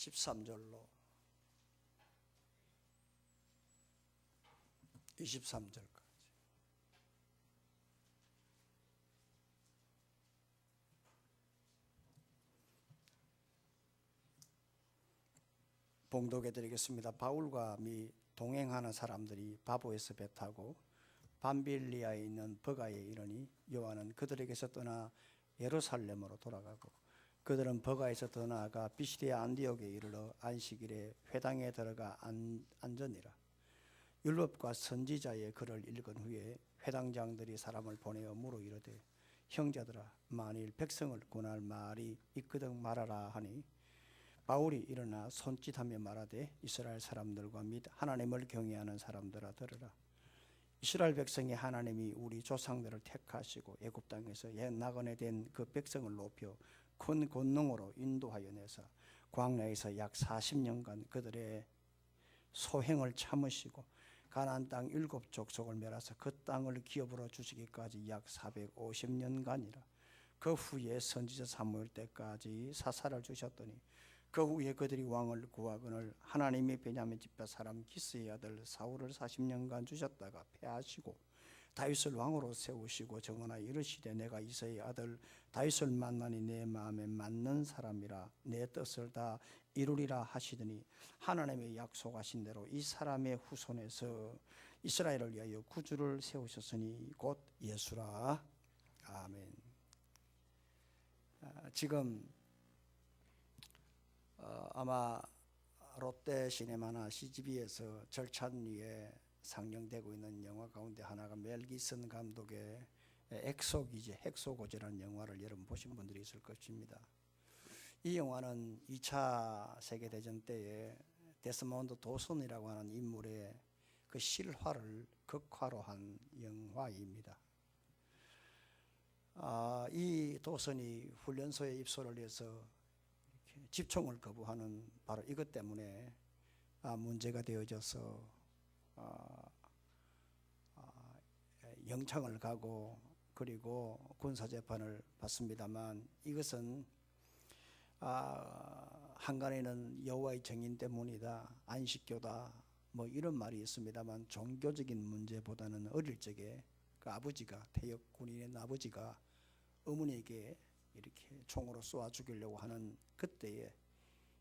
13절로 23절까지. 봉독해 드리겠습니다. 바울과 미 동행하는 사람들이 바보에서 배 타고 밤빌리아에 있는 버가에 이르니 요한은 그들에게서 떠나 예루살렘으로 돌아가고 그들은 버가에서 더 나아가 비시디아 안디옥에 이르러 안식일에 회당에 들어가 앉으니라. 율법과 선지자의 글을 읽은 후에 회당장들이 사람을 보내어 물어 이르되 형제들아 만일 백성을 권할 말이 있거든 말하라 하니 바울이 일어나 손짓하며 말하되 이스라엘 사람들과 및 하나님을 경외하는 사람들아 들으라. 이스라엘 백성이 하나님이 우리 조상들을 택하시고 애굽 땅에서 옛 나그네 된 그 백성을 높여 큰 권능으로 인도하여 내사 광야에서 약 40년간 그들의 소행을 참으시고 가나안 땅 7족속을 멸하사 그 땅을 기업으로 주시기까지 약 450년간이라. 그 후에 선지자 사무엘 때까지 사사를 주셨더니 그 후에 그들이 왕을 구하거늘 하나님이 베냐민 집파 사람 기스의 아들 사울을 40년간 주셨다가 패하시고 다윗을 왕으로 세우시고 정언하여 이르시되 내가 이새의 아들 다윗을 만나니 내 마음에 맞는 사람이라 내 뜻을 다 이루리라 하시더니 하나님의 약속하신 대로 이 사람의 후손에서 이스라엘을 위하여 구주를 세우셨으니 곧 예수라. 아멘. 지금 아마 롯데 시네마나 CGV에서 절찬리에 상영되고 있는 영화 가운데 하나가 멜 기슨 감독의 헥소고지라는 영화를 여러분 보신 분들이 있을 것입니다. 이 영화는 2차 세계대전 때에 데스몬드 도슨이라고 하는 인물의 그 실화를 극화로 한 영화입니다. 이 도슨이 훈련소에 입소를 해서 집총을 거부하는 바로 이것 때문에 문제가 되어져서 영창을 가고 그리고 군사재판을 받습니다만 이것은 한간에는 여호와의 정인 때문이다, 안식교다 뭐 이런 말이 있습니다만 종교적인 문제보다는 어릴 적에 그 아버지가 태역 군인의 아버지가 어머니에게 이렇게 총으로 쏘아 죽이려고 하는 그때에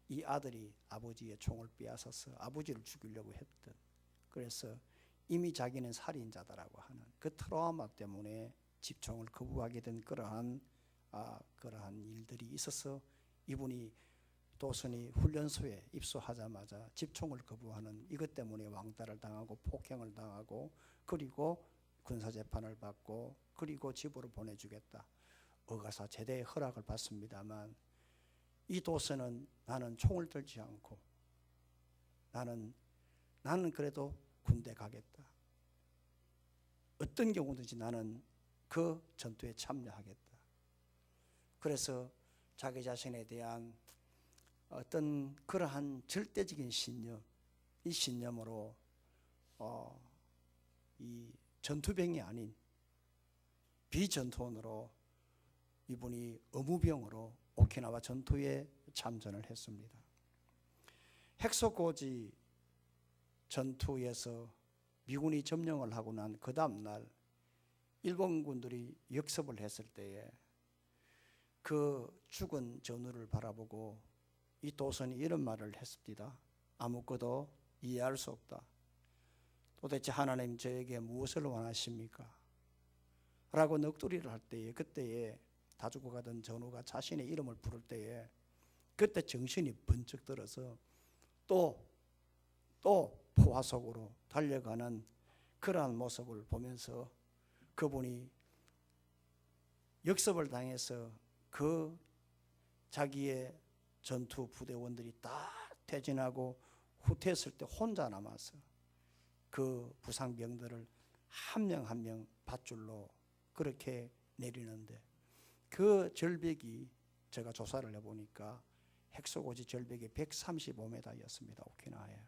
이 아들이 아버지의 총을 빼앗아서 아버지를 죽이려고 했던, 그래서 이미 자기는 살인자다라고 하는 그 트라우마 때문에 집총을 거부하게 된 그러한 일들이 있어서 이분이 도슨이 훈련소에 입소하자마자 집총을 거부하는 이것 때문에 왕따를 당하고 폭행을 당하고 그리고 군사재판을 받고 그리고 집으로 보내주겠다 의가사 제대의 허락을 받습니다만 이 도슨은 나는 총을 들지 않고 나는 그래도 군대 가겠다. 어떤 경우든지 나는 그 전투에 참여하겠다. 그래서 자기 자신에 대한 어떤 그러한 절대적인 신념, 이 신념으로 이 전투병이 아닌 비전투원으로 이분이 의무병으로 오키나와 전투에 참전을 했습니다. 헥소고지 전투에서 미군이 점령을 하고 난 그 다음 날 일본군들이 역습을 했을 때에 그 죽은 전우를 바라보고 이 도슨이 이런 말을 했습니다. 아무것도 이해할 수 없다. 도대체 하나님 저에게 무엇을 원하십니까? 라고 넋두리를 할 때에 그때에 다 죽어가던 전우가 자신의 이름을 부를 때에 그때 정신이 번쩍 들어서 또 포화 속으로 달려가는 그러한 모습을 보면서 그분이 역습을 당해서 그 자기의 전투 부대원들이 다 퇴진하고 후퇴했을 때 혼자 남아서 그 부상병들을 한 명 한 명 밧줄로 그렇게 내리는데 그 절벽이 제가 조사를 해보니까 헥소고지 절벽이 135m였습니다. 오키나와에.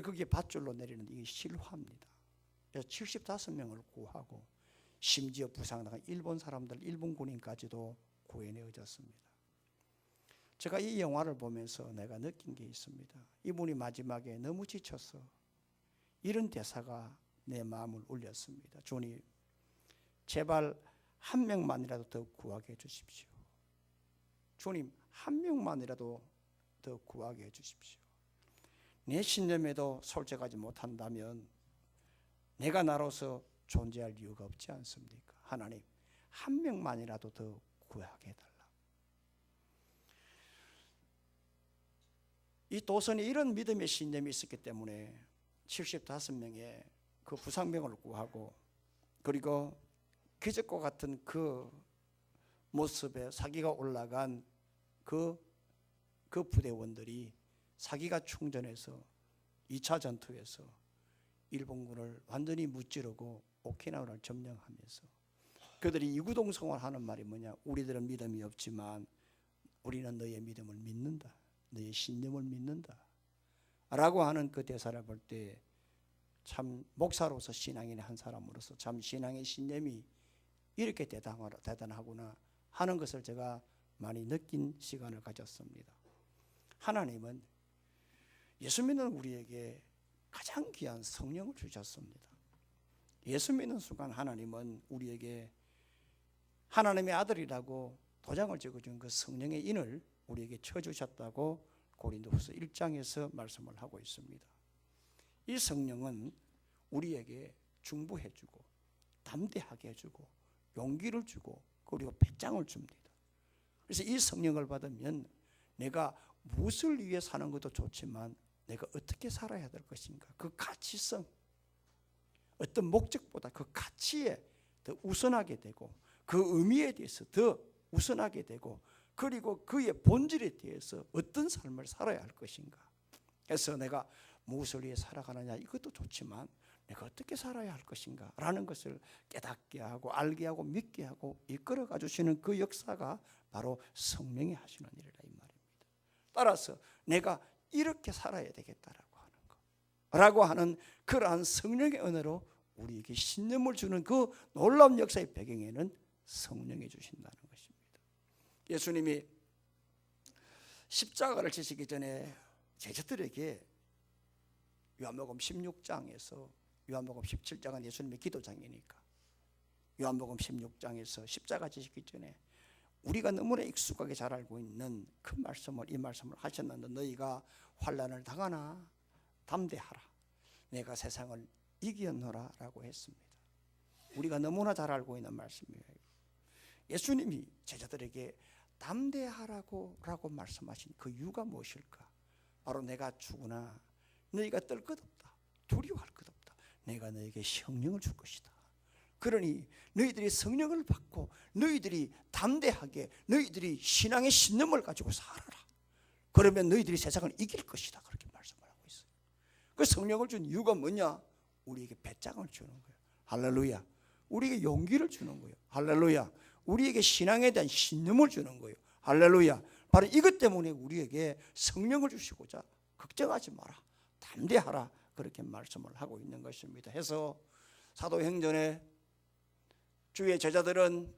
거기에 밧줄로 내리는 이게 실화입니다. 그래서 75명을 구하고 심지어 부상당한 일본 사람들, 일본 군인까지도 구해내어졌습니다. 제가 이 영화를 보면서 내가 느낀 게 있습니다. 이분이 마지막에 너무 지쳐서 이런 대사가 내 마음을 울렸습니다. 주님, 제발 한 명만이라도 더 구하게 해주십시오. 주님, 한 명만이라도 더 구하게 해주십시오. 내 신념에도 솔직하지 못한다면 내가 나로서 존재할 이유가 없지 않습니까? 하나님, 한 명만이라도 더 구하게 해달라. 이 도선이 이런 믿음의 신념이 있었기 때문에 75명의 그 부상병을 구하고, 그리고 기적과 같은 그 모습에 사기가 올라간 그 부대원들이 사기가 충전해서 2차 전투에서 일본군을 완전히 무찌르고 오키나와를 점령하면서 그들이 이구동성을 하는 말이 뭐냐? 우리들은 믿음이 없지만 우리는 너의 믿음을 믿는다, 너의 신념을 믿는다 라고 하는 그 대사를 볼 때 참 목사로서 신앙인의 한 사람으로서 참 신앙의 신념이 이렇게 대단하구나 하는 것을 제가 많이 느낀 시간을 가졌습니다. 하나님은 예수 믿는 우리에게 가장 귀한 성령을 주셨습니다. 예수 믿는 순간 하나님은 우리에게 하나님의 아들이라고 도장을 찍어준 그 성령의 인을 우리에게 쳐주셨다고 고린도후서 1장에서 말씀을 하고 있습니다. 이 성령은 우리에게 중보해주고 담대하게 해주고 용기를 주고 그리고 배짱을 줍니다. 그래서 이 성령을 받으면 내가 무엇을 위해 사는 것도 좋지만 내가 어떻게 살아야 될 것인가, 그 가치성, 어떤 목적보다 그 가치에 더 우선하게 되고 그 의미에 대해서 더 우선하게 되고 그리고 그의 본질에 대해서 어떤 삶을 살아야 할 것인가. 그래서 내가 무엇을 위해 살아가느냐 이것도 좋지만 내가 어떻게 살아야 할 것인가 라는 것을 깨닫게 하고 알게 하고 믿게 하고 이끌어가 주시는 그 역사가 바로 성령이 하시는 일이라 이 말입니다. 따라서 내가 이렇게 살아야 되겠다라고 하는 거 라고 하는 그러한 성령의 은혜로 우리에게 신념을 주는 그 놀라운 역사의 배경에는 성령이 주신다는 것입니다. 예수님이 십자가를 지시기 전에 제자들에게 요한복음 16장에서 요한복음 17장은 예수님의 기도장이니까 요한복음 16장에서 십자가 지시기 전에 우리가 너무나 익숙하게 잘 알고 있는 그 말씀을 이 말씀을 하셨는데 너희가 환난을 당하나 담대하라 내가 세상을 이겼노라 라고 했습니다. 우리가 너무나 잘 알고 있는 말씀이에요. 예수님이 제자들에게 담대하라고 말씀하신 그 이유가 무엇일까? 바로 내가 죽으나 너희가 떨 것 없다, 두려워할 것 없다, 내가 너에게 성령을 줄 것이다. 그러니 너희들이 성령을 받고 너희들이 담대하게 너희들이 신앙의 신념을 가지고 살아라. 그러면 너희들이 세상을 이길 것이다. 그렇게 말씀을 하고 있어요. 그 성령을 준 이유가 뭐냐? 우리에게 배짱을 주는 거예요. 할렐루야. 우리에게 용기를 주는 거예요. 할렐루야. 우리에게 신앙에 대한 신념을 주는 거예요. 할렐루야. 바로 이것 때문에 우리에게 성령을 주시고자 걱정하지 마라, 담대하라 그렇게 말씀을 하고 있는 것입니다. 해서 사도행전에 주의 제자들은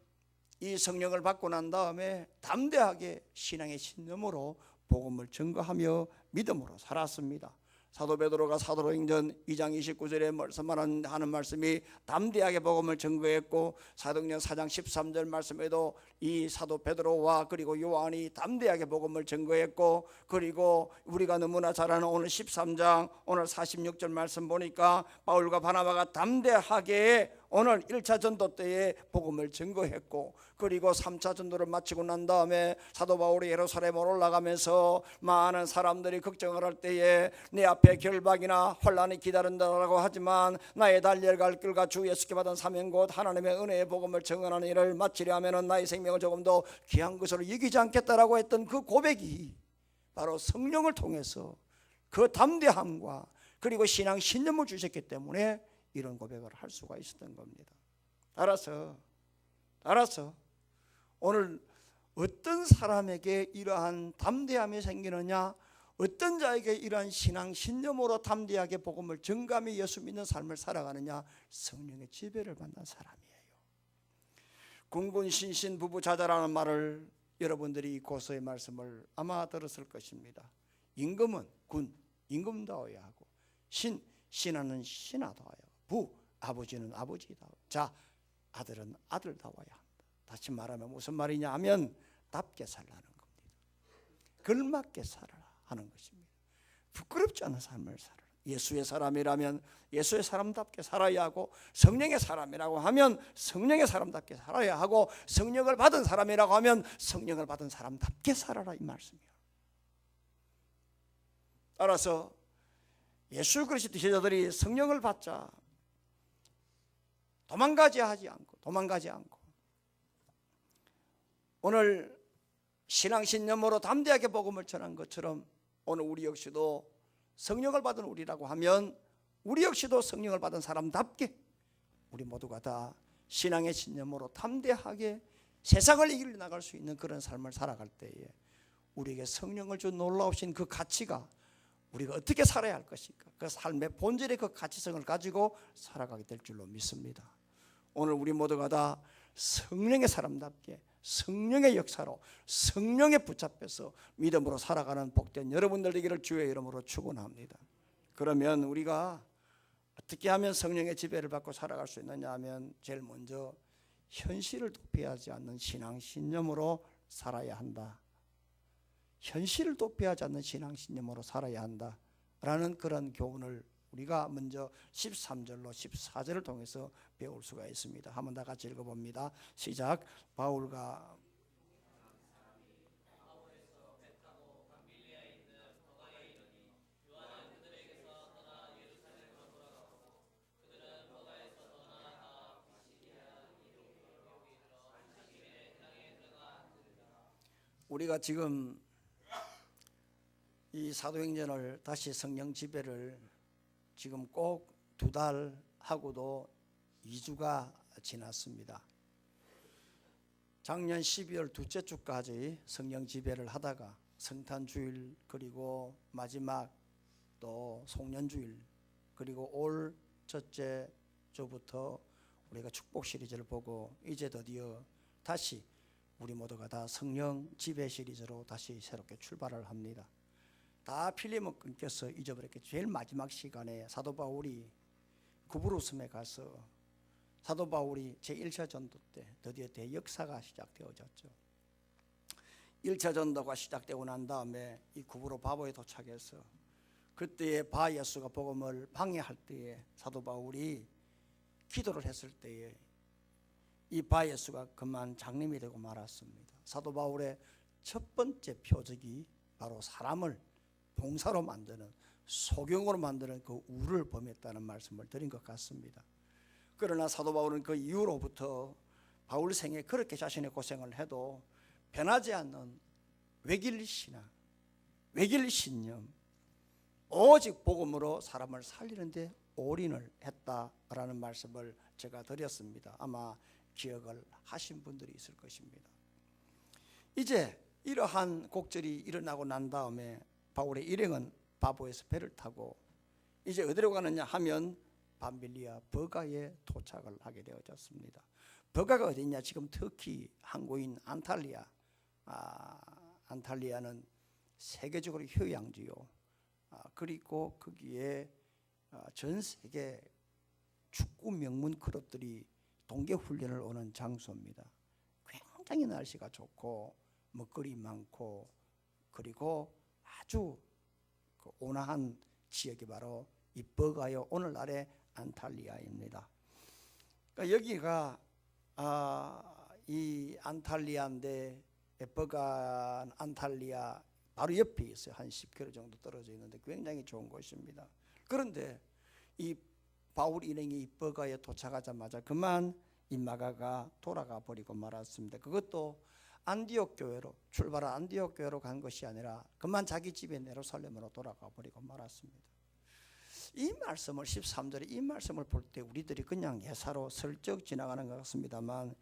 이 성령을 받고 난 다음에 담대하게 신앙의 신념으로 복음을 증거하며 믿음으로 살았습니다. 사도 베드로가 사도행전 2장 29절에 하는 말씀이 담대하게 복음을 증거했고 사도행전 4장 13절 말씀에도 이 사도 베드로와 그리고 요한이 담대하게 복음을 증거했고 그리고 우리가 너무나 잘 아는 오늘 13장 오늘 46절 말씀 보니까 바울과 바나바가 담대하게 오늘 1차 전도 때에 복음을 증거했고 그리고 3차 전도를 마치고 난 다음에 사도 바울이 예루살렘으로 올라가면서 많은 사람들이 걱정을 할 때에 내 앞에 결박이나 혼란이 기다린다라고 하지만 나의 달려갈 길과 주 예수께 받은 사명 곧 하나님의 은혜의 복음을 증언하는 일을 마치려 하면 나의 생명을 조금 더 귀한 것으로 여기지 않겠다라고 했던 그 고백이 바로 성령을 통해서 그 담대함과 그리고 신앙 신념을 주셨기 때문에 이런 고백을 할 수가 있었던 겁니다. 따라서 오늘 어떤 사람에게 이러한 담대함이 생기느냐, 어떤 자에게 이러한 신앙 신념으로 담대하게 복음을 증감히 예수 믿는 삶을 살아가느냐, 성령의 지배를 받는 사람이에요. 군군신신 부부자자라는 말을 여러분들이 이 고서의 말씀을 아마 들었을 것입니다. 임금은 군, 임금다워야 하고, 신하는 신하다워야 하고, 부, 아버지는 아버지다워야 하고, 자, 아들은 아들다워야 한다. 다시 말하면 무슨 말이냐 하면 답게 살라는 겁니다. 걸맞게 살아라 하는 것입니다. 부끄럽지 않은 삶을 살아라. 예수의 사람이라면 예수의 사람답게 살아야 하고, 성령의 사람이라고 하면 성령의 사람답게 살아야 하고, 성령을 받은 사람이라고 하면 성령을 받은 사람답게 살아라, 이 말씀이에요. 따라서 예수 그리스도 제자들이 성령을 받자 도망가지 않고 오늘 신앙신념으로 담대하게 복음을 전한 것처럼 오늘 우리 역시도 성령을 받은 우리라고 하면 우리 역시도 성령을 받은 사람답게 우리 모두가 다 신앙의 신념으로 담대하게 세상을 이겨 나갈 수 있는 그런 삶을 살아갈 때에 우리에게 성령을 준 놀라우신 그 가치가 우리가 어떻게 살아야 할 것인가, 그 삶의 본질의 그 가치성을 가지고 살아가게 될 줄로 믿습니다. 오늘 우리 모두가 다 성령의 사람답게 성령의 역사로 성령에 붙잡혀서 믿음으로 살아가는 복된 여러분들 되기를 주의 이름으로 축원합니다. 그러면 우리가 어떻게 하면 성령의 지배를 받고 살아갈 수 있느냐 하면 제일 먼저 현실을 도피하지 않는 신앙신념으로 살아야 한다. 현실을 도피하지 않는 신앙신념으로 살아야 한다라는 그런 교훈을 우리가 먼저 13절로 14절을 통해서 배울 수가 있습니다. 한번 다 같이 읽어봅니다. 시작. 바울과 우리가 지금 이 사도행전을 다시 성령 지배를 지금 꼭 2달 하고도 2주가 지났습니다. 작년 12월 둘째 주까지 성령 지배를 하다가 성탄주일 그리고 마지막 또 송년주일 그리고 올 첫째 주부터 우리가 축복 시리즈를 보고 이제 드디어 다시 우리 모두가 다 성령 지배 시리즈로 다시 새롭게 출발을 합니다. 다 필리몬 끊겨서 잊어버렸게 제일 마지막 시간에 사도 바울이 구브로섬에 가서 사도 바울이 제1차 전도 때 드디어 대역사가 시작되어졌죠. 1차 전도가 시작되고 난 다음에 이 구브로 바보에 도착해서 그때에 바 예수가 복음을 방해할 때에 사도 바울이 기도를 했을 때에 이 바 예수가 그만 장님이 되고 말았습니다. 사도 바울의 첫 번째 표적이 바로 사람을 봉사로 만드는 소경으로 만드는 그 우를 범했다는 말씀을 드린 것 같습니다. 그러나 사도 바울은 그 이후로부터 바울 생에 그렇게 자신의 고생을 해도 변하지 않는 외길 신앙, 외길 신념, 오직 복음으로 사람을 살리는 데 올인을 했다라는 말씀을 제가 드렸습니다. 아마 기억을 하신 분들이 있을 것입니다. 이제 이러한 곡절이 일어나고 난 다음에 바울의 일행은 바보에서 배를 타고 이제 어디로 가느냐 하면 밤빌리아 버가에 도착을 하게 되어졌습니다. 버가가 어디냐? 지금 터키 항구인 안탈리아. 안탈리아는 세계적으로 휴양지요. 그리고 거기에 전 세계 축구 명문 클럽들이 동계 훈련을 오는 장소입니다. 굉장히 날씨가 좋고 먹거리 많고 그리고 아주 온화한 지역이 바로 이 버가요, 오늘날의 안탈리아입니다. 그러니까 여기가 이 안탈리아인데 버가 안탈리아 바로 옆에 있어요. 한 10km 정도 떨어져 있는데 굉장히 좋은 곳입니다. 그런데 이 바울 일행이 이 버가에 도착하자마자 그만 이 마가가 돌아가 버리고 말았습니다. 그것도 안디옥 교회로 출발한 안디옥 교회로 간 것이 아니라 그만 자기 집에 예루살렘으로 돌아가 버리고 말았습니다. 이 말씀을 13절에 이 말씀을 볼 때 우리들이 그냥 예사로 슬쩍 지나가는 것 같습니다만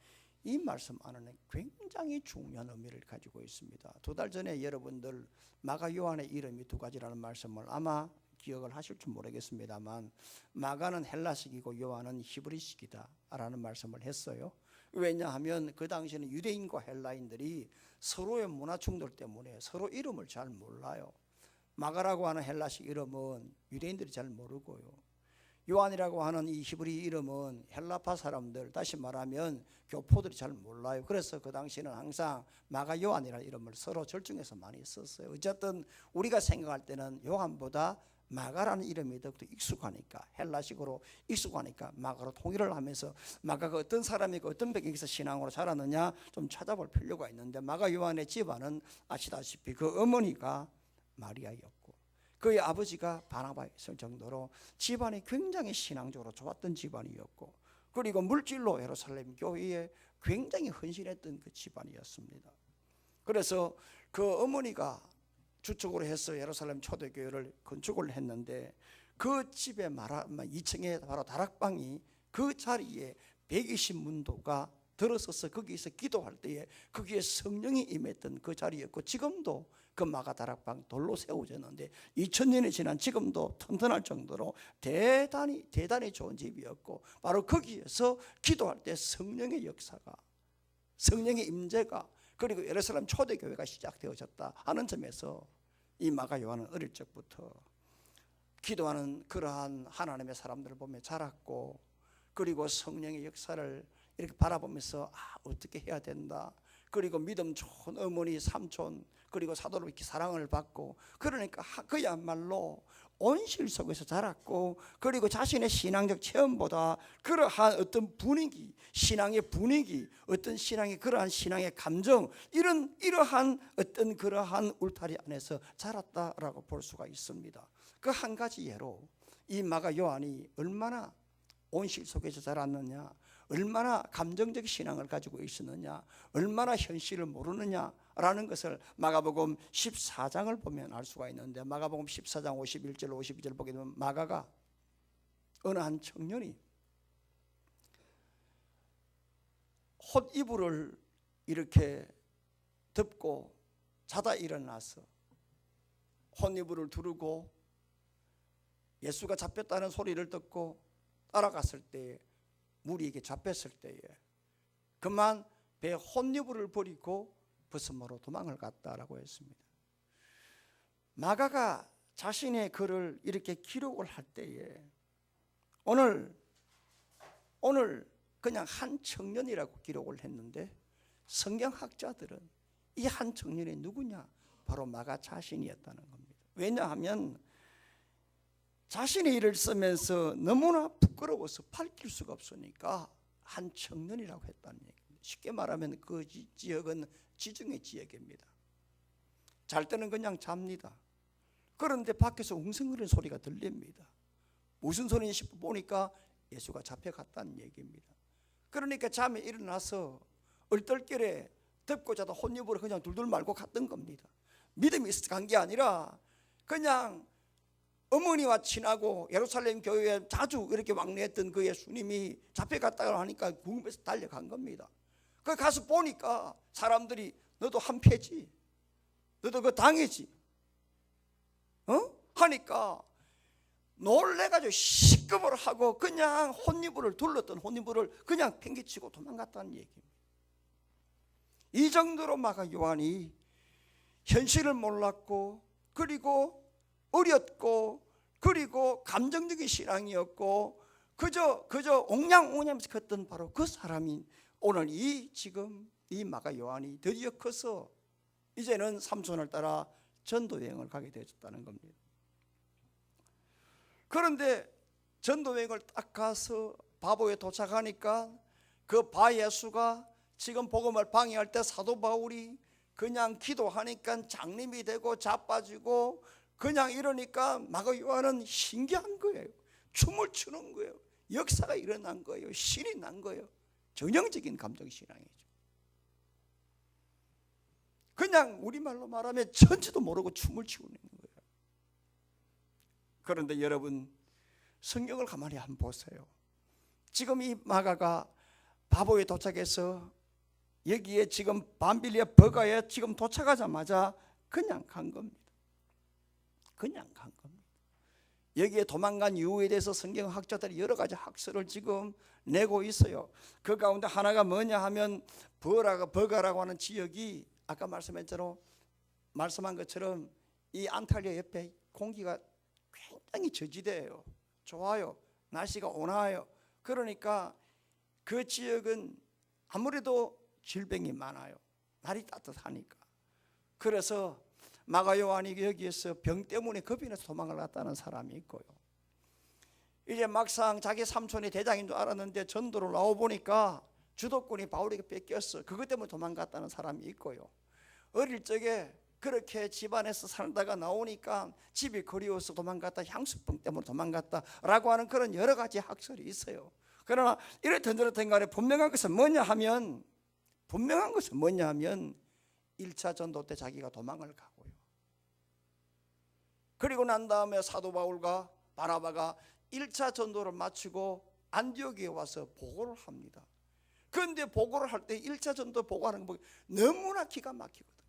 이 말씀 안에는 굉장히 중요한 의미를 가지고 있습니다. 2달 전에 여러분들 마가 요한의 이름이 2가지라는 말씀을 아마 기억을 하실 줄 모르겠습니다만 마가는 헬라식이고 요한은 히브리식이다 라는 말씀을 했어요. 왜냐하면 그 당시에는 유대인과 헬라인들이 서로의 문화 충돌 때문에 서로 이름을 잘 몰라요. 마가라고 하는 헬라식 이름은 유대인들이 잘 모르고요. 요한이라고 하는 이 히브리 이름은 헬라파 사람들, 다시 말하면 교포들이 잘 몰라요. 그래서 그 당시에는 항상 마가 요한이라는 이름을 서로 절중해서 많이 썼어요. 어쨌든 우리가 생각할 때는 요한보다 마가라는 이름이 더욱더 익숙하니까, 헬라식으로 익숙하니까 마가로 통일을 하면서 마가가 어떤 사람이고 어떤 배경에서 신앙으로 자랐느냐 좀 찾아볼 필요가 있는데, 마가 요한의 집안은 아시다시피 그 어머니가 마리아였고 그의 아버지가 바나바였을 정도로 집안이 굉장히 신앙적으로 좋았던 집안이었고, 그리고 물질로 예루살렘 교회에 굉장히 헌신했던 그 집안이었습니다. 그래서 그 어머니가 주축으로 해서 예루살렘 초대교회를 건축을 했는데, 그 집에 2층에 바로 다락방이, 그 자리에 120문도가 들어서서 거기서 기도할 때에 거기에 성령이 임했던 그 자리였고, 지금도 그 마가 다락방 돌로 세워졌는데 2000년이 지난 지금도 튼튼할 정도로 대단히 좋은 집이었고, 바로 거기에서 기도할 때 성령의 역사가, 성령의 임재가, 그리고 예루살렘 초대교회가 시작되어졌다 하는 점에서 이 마가 요한은 어릴 적부터 기도하는 그러한 하나님의 사람들을 보며 자랐고, 그리고 성령의 역사를 이렇게 바라보면서 어떻게 해야 된다, 그리고 믿음 좋은 어머니, 삼촌, 그리고 사도로 이렇게 사랑을 받고, 그러니까 그야말로 온실 속에서 자랐고, 그리고 자신의 신앙적 체험보다 그러한 어떤 분위기, 신앙의 분위기, 어떤 신앙의 그러한 신앙의 감정, 이러한 어떤 그러한 울타리 안에서 자랐다라고 볼 수가 있습니다. 그 한 가지 예로 이 마가 요한이 얼마나 온실 속에서 자랐느냐, 얼마나 감정적 신앙을 가지고 있었느냐, 얼마나 현실을 모르느냐라는 것을 마가복음 14장을 보면 알 수가 있는데, 마가복음 14장 51절 52절 보게 되면 마가가 어느 한 청년이 헛 이불을 이렇게 덮고 자다 일어나서 헛 이불을 두르고 예수가 잡혔다는 소리를 듣고 따라갔을 때에, 무리에게 잡혔을 때에 그만 배에 헛이불을 버리고 벗음으로 도망을 갔다라고 했습니다. 마가가 자신의 글을 이렇게 기록을 할 때에 오늘 그냥 한 청년이라고 기록을 했는데, 성경학자들은 이 한 청년이 누구냐, 바로 마가 자신이었다는 겁니다. 왜냐하면 자신의 일을 쓰면서 너무나 부끄러워서 밝힐 수가 없으니까 한 청년이라고 했다는 얘기입니다. 쉽게 말하면 그 지역은 지중해 지역입니다. 잘 때는 그냥 잡니다. 그런데 밖에서 웅성거리는 소리가 들립니다. 무슨 소리인지 싶어 보니까 예수가 잡혀갔다는 얘기입니다. 그러니까 잠에 일어나서 얼떨결에 덮고 자다 혼입으로 그냥 둘둘 말고 갔던 겁니다. 믿음이 있어서 간 게 아니라 그냥 어머니와 친하고 예루살렘 교회에 자주 이렇게 왕래했던 그 예수님이 잡혀갔다고 하니까 궁금해서 달려간 겁니다. 그 가서 보니까 사람들이 너도 한패지, 너도 그 당해지, 하니까 놀래가지고 시급을 하고 그냥 혼이불을 둘렀던 혼이불을 그냥 팽개치고 도망갔다는 얘기입니다. 이 정도로 마가 요한이 현실을 몰랐고, 그리고 어렸고, 그리고 감정적인 신앙이었고, 그저 옹냥옹냥하면서 컸던 바로 그 사람이 오늘 지금 이 마가 요한이 드디어 커서 이제는 삼손을 따라 전도 여행을 가게 되었다는 겁니다. 그런데 전도 여행을 딱 가서 바보에 도착하니까 그 바 예수가 지금 복음을 방해할 때 사도 바울이 그냥 기도하니까 장님이 되고 자빠지고 그냥 이러니까 마가 요한은 신기한 거예요. 춤을 추는 거예요. 역사가 일어난 거예요. 신이 난 거예요. 전형적인 감정신앙이죠. 그냥 우리말로 말하면 전지도 모르고 춤을 추고 있는 거예요. 그런데 여러분, 성경을 가만히 한번 보세요. 지금 이 마가가 바보에 도착해서 여기에 지금 밤빌리아 버가에 지금 도착하자마자 그냥 간 겁니다. 그냥 간 겁니다. 여기에 도망간 이유에 대해서 성경학자들이 여러 가지 학설을 지금 내고 있어요. 그 가운데 하나가 뭐냐 하면 버가라고 하는 지역이 아까 말씀한 것처럼 이 안탈리아 옆에 공기가 굉장히 저지대예요. 좋아요. 날씨가 온화해요. 그러니까 그 지역은 아무래도 질병이 많아요. 날이 따뜻하니까. 그래서 마가 요한이 여기에서 병 때문에 겁이 나서 도망을 갔다는 사람이 있고요. 이제 막상 자기 삼촌이 대장인 줄 알았는데 전도를 나와보니까 주도권이 바울에게 뺏겼어. 그것 때문에 도망갔다는 사람이 있고요. 어릴 적에 그렇게 집안에서 살다가 나오니까 집이 그리워서 도망갔다, 향수병 때문에 도망갔다라고 하는 그런 여러 가지 학설이 있어요. 그러나 이렇든 저렇든 간에 분명한 것은 뭐냐 하면 1차 전도 때 자기가 도망을 가고요. 그리고 난 다음에 사도 바울과 바나바가 1차 전도를 마치고 안디옥에 와서 보고를 합니다. 그런데 보고를 할 때 1차 전도 보고하는 거 너무나 기가 막히거든.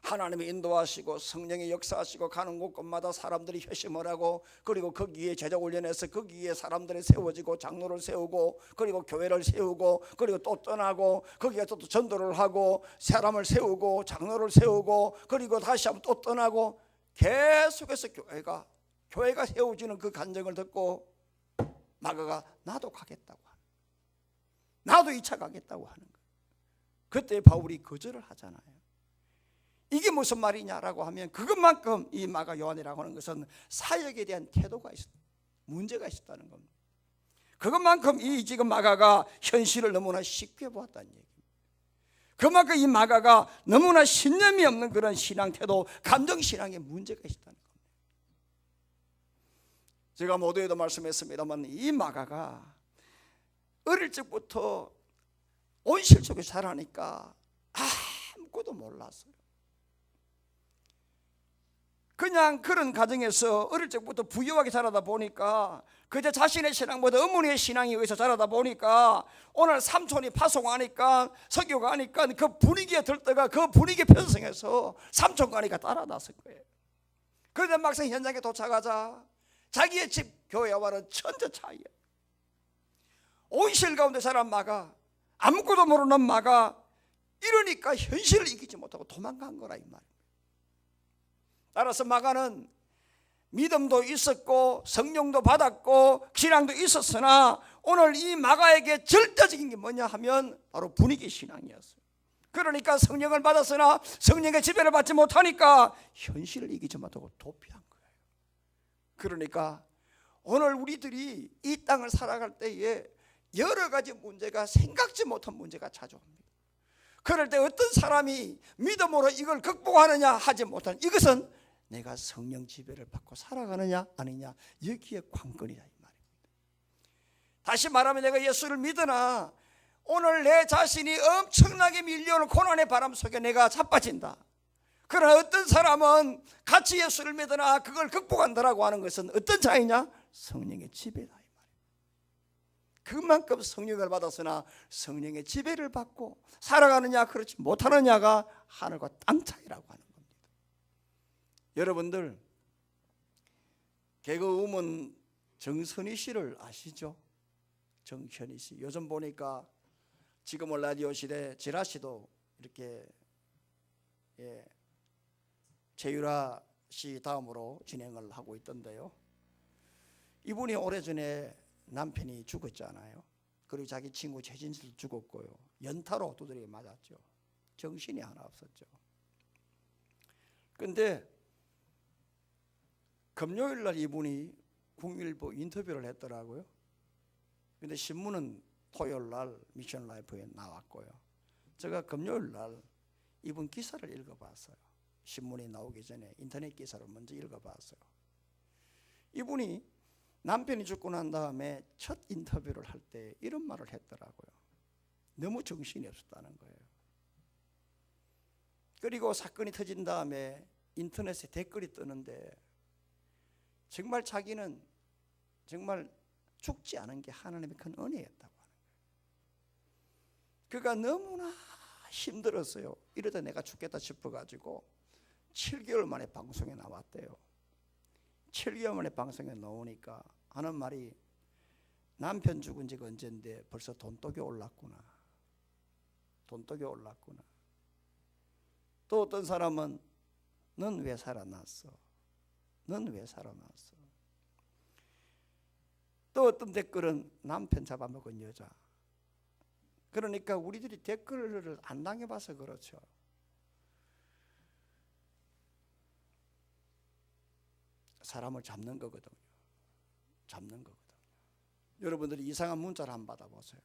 하나님이 인도하시고 성령이 역사하시고 가는 곳곳마다 사람들이 회심을 하고, 그리고 거기에 제자 훈련해서 거기에 사람들이 세워지고 장로를 세우고, 그리고 교회를 세우고, 그리고 또 떠나고, 거기에 또 전도를 하고 사람을 세우고 장로를 세우고, 그리고 다시 한번 또 떠나고, 계속해서 교회가 세워지는 그 간증을 듣고 마가가 나도 가겠다고 하는, 나도 2차 가겠다고 하는 거예요. 그때 바울이 거절을 하잖아요. 이게 무슨 말이냐라고 하면, 그것만큼 이 마가 요한이라고 하는 것은 사역에 대한 태도가 문제가 있었다는 겁니다. 그것만큼 이 지금 마가가 현실을 너무나 쉽게 보았다는 얘기입니다. 그만큼 이 마가가 너무나 신념이 없는 그런 신앙 태도, 감정신앙에 문제가 있었다는 겁니다. 제가 모두에도 말씀했습니다만, 이 마가가 어릴 적부터 온실 속에 자라니까 아무것도 몰랐어요. 그냥 그런 가정에서 어릴 적부터 부유하게 자라다 보니까, 그저 자신의 신앙보다 어머니의 신앙에 의해서 자라다 보니까, 오늘 삼촌이 파송하니까 설교가 하니까 그 분위기에 들다가 그 분위기에 편성해서 삼촌과 하니까 따라 나선 거예요. 그런데 막상 현장에 도착하자 자기의 집 교회와는 천지 차이예요. 온실 가운데 자란 마가, 아무것도 모르는 마가, 이러니까 현실을 이기지 못하고 도망간 거라 이 말이에요. 따라서 마가는 믿음도 있었고 성령도 받았고 신앙도 있었으나, 오늘 이 마가에게 절대적인 게 뭐냐 하면 바로 분위기 신앙이었어요. 그러니까 성령을 받았으나 성령의 지배를 받지 못하니까 현실을 이기지 못하고 도피한 거예요. 그러니까 오늘 우리들이 이 땅을 살아갈 때에 여러 가지 문제가, 생각지 못한 문제가 찾아옵니다. 그럴 때 어떤 사람이 믿음으로 이걸 극복하느냐 하지 못하는, 이것은 내가 성령 지배를 받고 살아가느냐 아니냐, 여기에 관건이다 이 말입니다. 다시 말하면, 내가 예수를 믿으나 오늘 내 자신이 엄청나게 밀려오는 고난의 바람 속에 내가 자빠진다. 그러나 어떤 사람은 같이 예수를 믿으나 그걸 극복한다라고 하는 것은 어떤 차이냐? 성령의 지배다 이 말입니다. 그만큼 성령을 받았으나 성령의 지배를 받고 살아가느냐 그렇지 못하느냐가 하늘과 땅 차이라고 하는 겁니다. 여러분들, 개그우먼 정선희 씨를 아시죠? 정선희 씨, 요즘 보니까 지금은 라디오 시대 지라 씨도 이렇게 최유라 씨 다음으로 진행을 하고 있던데요. 이분이 오래전에 남편이 죽었잖아요. 그리고 자기 친구 최진실도 죽었고요. 연타로 두드리게 맞았죠. 정신이 하나 없었죠. 그런데 금요일 날 이분이 국일보 인터뷰를 했더라고요. 그런데 신문은 토요일 날 미션 라이프에 나왔고요. 제가 금요일 날 이분 기사를 읽어봤어요. 신문이 나오기 전에 인터넷 기사를 먼저 읽어봤어요. 이분이 남편이 죽고 난 다음에 첫 인터뷰를 할 때 이런 말을 했더라고요. 너무 정신이 없었다는 거예요. 그리고 사건이 터진 다음에 인터넷에 댓글이 뜨는데, 정말 자기는 정말 죽지 않은 게 하나님의 큰 은혜였다고 하는 거예요. 그가 너무나 힘들었어요. 이러다 내가 죽겠다 싶어가지고 7개월 만에 방송에 나왔대요. 7개월 만에 방송에 나오니까 하는 말이 남편 죽은 지가 언젠데 벌써 돈독이 올랐구나. 돈독이 올랐구나. 또 어떤 사람은 넌 왜 살아났어? 넌 왜 살아났어? 또 어떤 댓글은 남편 잡아먹은 여자. 그러니까 우리들이 댓글을 안 당해봐서 그렇죠. 사람을 잡는 거거든요. 잡는 거거든요. 여러분들이 이상한 문자를 한번 받아보세요.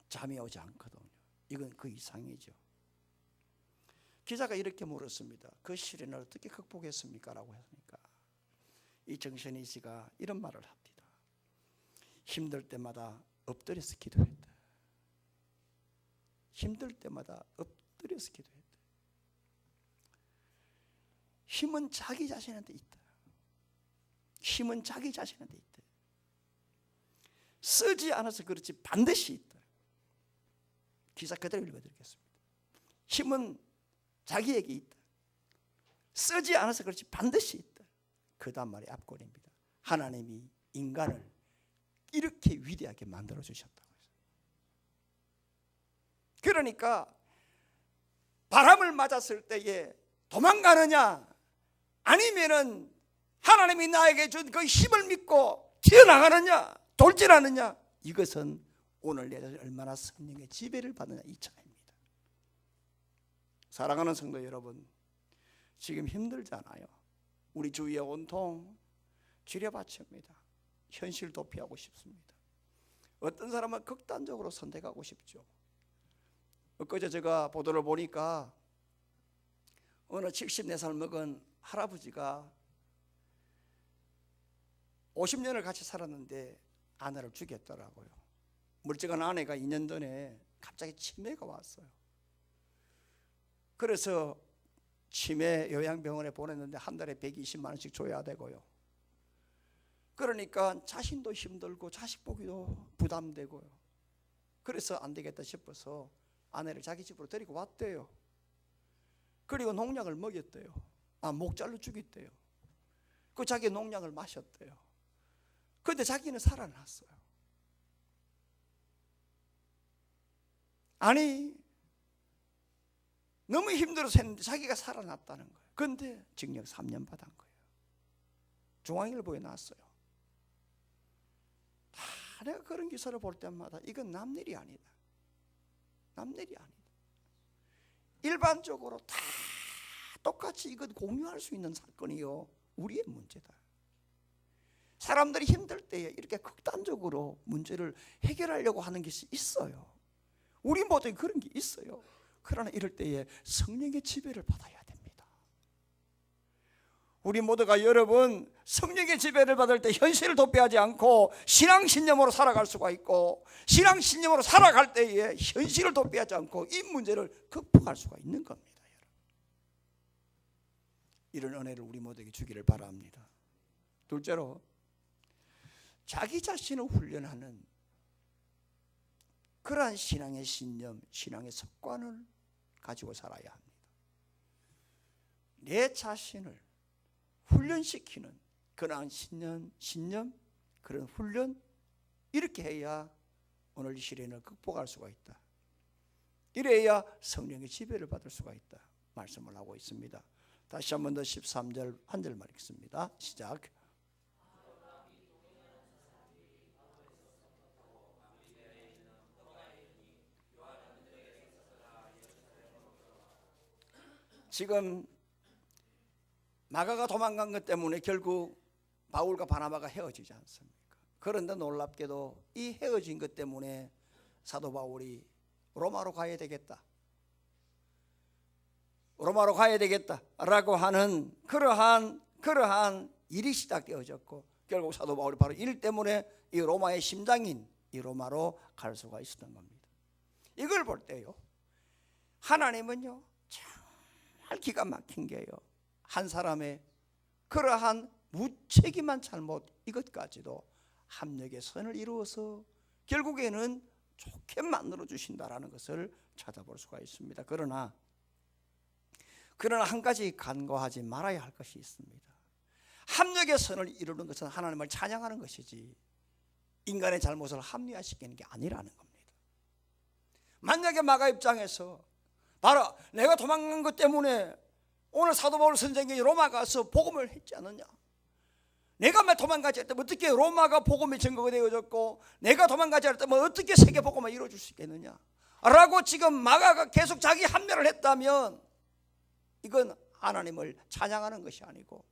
잠이 오지 않거든요. 이건 그 이상이죠. 기자가 이렇게 물었습니다. 그 시련을 어떻게 극복했습니까? 라고 했으니까 이 정신희 씨가 이런 말을 합니다. 힘들 때마다 엎드려서 기도했다. 힘들 때마다 엎드려서 기도했다. 힘은 자기 자신한테 있다. 힘은 자기 자신한테 있다. 쓰지 않아서 그렇지 반드시 있다. 기사 그대로 읽어드리겠습니다. 힘은 자기에게 있다. 쓰지 않아서 그렇지 반드시 있다. 그 다음 말이 앞권입니다. 하나님이 인간을 이렇게 위대하게 만들어 주셨다고 했어요. 그러니까 바람을 맞았을 때에 도망가느냐 아니면은 하나님이 나에게 준 그 힘을 믿고 튀어나가느냐 돌진하느냐, 이것은 오늘 내가 얼마나 성령의 지배를 받느냐 이 차이입니다. 사랑하는 성도 여러분, 지금 힘들잖아요. 우리 주위에 온통 지뢰밭입니다. 현실 도피하고 싶습니다. 어떤 사람은 극단적으로 선택하고 싶죠. 엊그제 제가 보도를 보니까 어느 74살 먹은 할아버지가 50년을 같이 살았는데 아내를 죽였더라고요. 멀쩡한 아내가 2년 전에 갑자기 치매가 왔어요. 그래서 치매 요양병원에 보냈는데 한 달에 120만 원씩 줘야 되고요. 그러니까 자신도 힘들고 자식 보기도 부담되고요. 그래서 안 되겠다 싶어서 아내를 자기 집으로 데리고 왔대요. 그리고 농약을 먹였대요. 목잘로 죽였대요. 그 자기 농약을 마셨대요. 그런데 자기는 살아났어요. 아니, 너무 힘들어서 했는데 자기가 살아났다는 거예요. 그런데 징역 3년 받은 거예요. 중앙일보에 나왔어요. 다 내가 그런 기사를 볼 때마다 이건 남일이 아니다. 남일이 아니다. 일반적으로 다 똑같이 이건 공유할 수 있는 사건이요, 우리의 문제다. 사람들이 힘들 때에 이렇게 극단적으로 문제를 해결하려고 하는 것이 있어요. 우리 모두에 그런 게 있어요. 그러나 이럴 때에 성령의 지배를 받아야 됩니다. 우리 모두가 여러분 성령의 지배를 받을 때 현실을 도피하지 않고 신앙신념으로 살아갈 수가 있고, 신앙신념으로 살아갈 때에 현실을 도피하지 않고 이 문제를 극복할 수가 있는 겁니다. 이런 은혜를 우리 모두에게 주기를 바랍니다. 둘째로, 자기 자신을 훈련하는 그러한 신앙의 신념, 신앙의 습관을 가지고 살아야 합니다. 내 자신을 훈련시키는 그러한 신념, 그런 훈련, 이렇게 해야 오늘 이 시련을 극복할 수가 있다. 이래야 성령의 지배를 받을 수가 있다 말씀을 하고 있습니다. 다시 한 번 더 13절 한 절만 읽습니다. 시작. 지금 마가가 도망간 것 때문에 결국 바울과 바나바가 헤어지지 않습니까? 그런데 놀랍게도 이 헤어진 것 때문에 사도 바울이 로마로 가야 되겠다, 로마로 가야 되겠다라고 하는 그러한 일이 시작되어졌고, 결국 사도 바울이 바로 일 때문에 이 로마의 심장인 이 로마로 갈 수가 있었던 겁니다. 이걸 볼 때요, 하나님은요 정말 기가 막힌 게요, 한 사람의 그러한 무책임한 잘못 이것까지도 합력의 선을 이루어서 결국에는 좋게 만들어 주신다라는 것을 찾아볼 수가 있습니다. 그러나 한 가지 간과하지 말아야 할 것이 있습니다. 합력의 선을 이루는 것은 하나님을 찬양하는 것이지 인간의 잘못을 합리화시키는 게 아니라는 겁니다. 만약에 마가 입장에서 봐라, 내가 도망간 것 때문에 오늘 사도 바울 선생이 로마 가서 복음을 했지 않느냐, 내가 도망가지 않았다면 어떻게 로마가 복음의 증거가 되어졌고, 내가 도망가지 않았다면 어떻게 세계 복음을 이루어줄 수 있겠느냐 라고 지금 마가가 계속 자기 합리를 했다면 이건 하나님을 찬양하는 것이 아니고,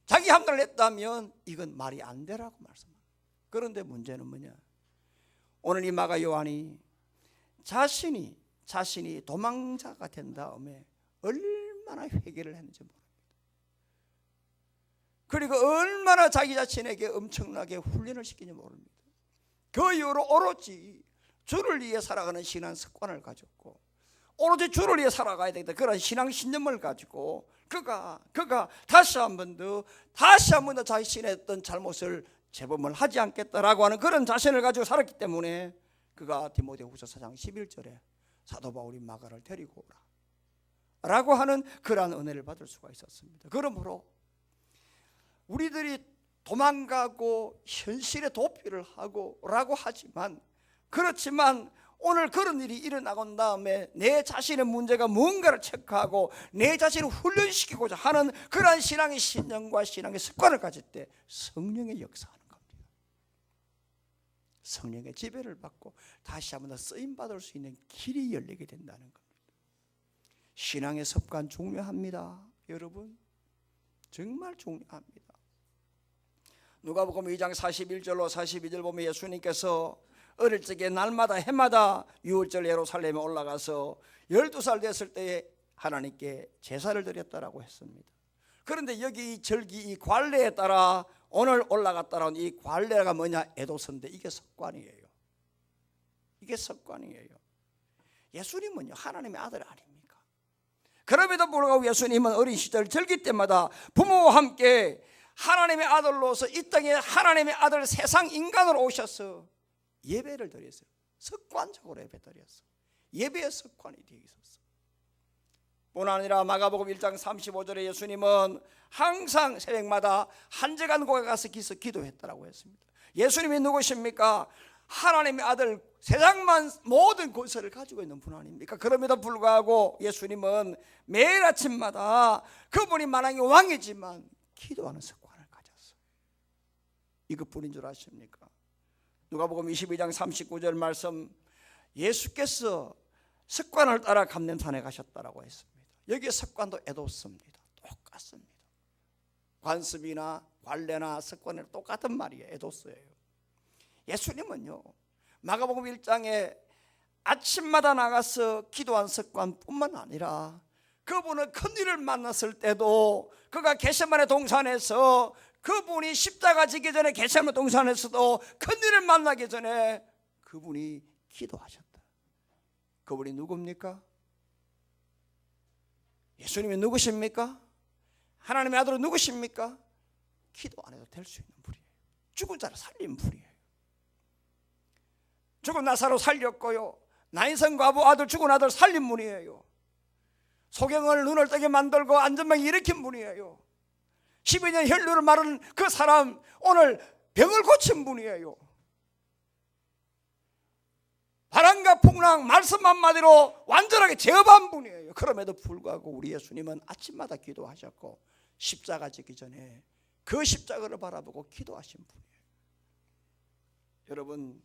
자기 합리를 했다면 이건 말이 안 되라고 말씀합니다. 그런데 문제는 뭐냐, 오늘 이 마가 요한이 자신이 도망자가 된 다음에 얼마나 회개를 했는지 모릅니다. 그리고 얼마나 자기 자신에게 엄청나게 훈련을 시키는지 모릅니다. 그 이후로 오로지 주를 위해 살아가는 신앙 습관을 가졌고, 오로지 주를 위해 살아가야 되겠다 그런 신앙 신념을 가지고 그가 다시 한 번 더 자신의 어떤 잘못을 재범을 하지 않겠다라고 하는 그런 자신을 가지고 살았기 때문에 그가 디모데후서 4장 11절에 사도 바울이 마가를 데리고 오라 라고 하는 그러한 은혜를 받을 수가 있었습니다. 그러므로 우리들이 도망가고 현실에 도피를 하고 라고 하지만, 그렇지만 오늘 그런 일이 일어나고 난 다음에 내 자신의 문제가 뭔가를 체크하고 내 자신을 훈련시키고자 하는 그러한 신앙의 신념과 신앙의 습관을 가질 때 성령의 역사하는 겁니다. 성령의 지배를 받고 다시 한번 더 쓰임받을 수 있는 길이 열리게 된다는 겁니다. 신앙의 습관 중요합니다. 여러분, 정말 중요합니다. 누가복음 2장 41절로 42절 보면 예수님께서 어릴 적에 날마다 해마다 유월절 예루살렘에 올라가서 12살 됐을 때에 하나님께 제사를 드렸다라고 했습니다. 그런데 여기 이 절기, 이 관례에 따라 오늘 올라갔다라는 이 관례가 뭐냐, 에도서인데 이게 습관이에요. 이게 습관이에요. 예수님은요 하나님의 아들 아닙니까? 그럼에도 불구하고 예수님은 어린 시절 절기 때마다 부모와 함께 하나님의 아들로서 이 땅에 하나님의 아들 세상 인간으로 오셔서 예배를 드렸어요. 습관적으로 예배 드렸어요. 예배의 습관이 되어 있었어요. 뿐 아니라 마가복음 1장 35절에 예수님은 항상 새벽마다 한적한 곳에 가서 기도했다라고 했습니다. 예수님이 누구십니까? 하나님의 아들, 세상만 모든 권세를 가지고 있는 분 아닙니까? 그럼에도 불구하고 예수님은 매일 아침마다 그분이 만왕의 왕이지만 기도하는 습관을 가졌어요. 이것뿐인 줄 아십니까? 누가복음 22장 39절 말씀, 예수께서 습관을 따라 감람산에 가셨다라고 했습니다. 여기에 습관도 에도스입니다. 똑같습니다. 관습이나 관례나 습관이 똑같은 말이에요. 에도스예요. 예수님은요 마가복음 1장에 아침마다 나가서 기도한 습관뿐만 아니라 그분은 큰일을 만났을 때도 그가 겟세마네 동산에서 그분이 십자가 지기 전에 겟세마네 동산에서도 큰일을 만나기 전에 그분이 기도하셨다. 그분이 누굽니까? 예수님이 누구십니까? 하나님의 아들은 누구십니까? 기도 안 해도 될 수 있는 분이에요. 죽은 자를 살린 분이에요. 죽은 나사로 살렸고요, 나인성 과부 아들 죽은 아들 살린 분이에요. 소경을 눈을 뜨게 만들고 안전병 일으킨 분이에요. 12년 혈루를 마른 그 사람 오늘 병을 고친 분이에요. 바람과 풍랑 말씀 한마디로 완전하게 제어한 분이에요. 그럼에도 불구하고 우리 예수님은 아침마다 기도하셨고 십자가 지기 전에 그 십자가를 바라보고 기도하신 분이에요. 여러분,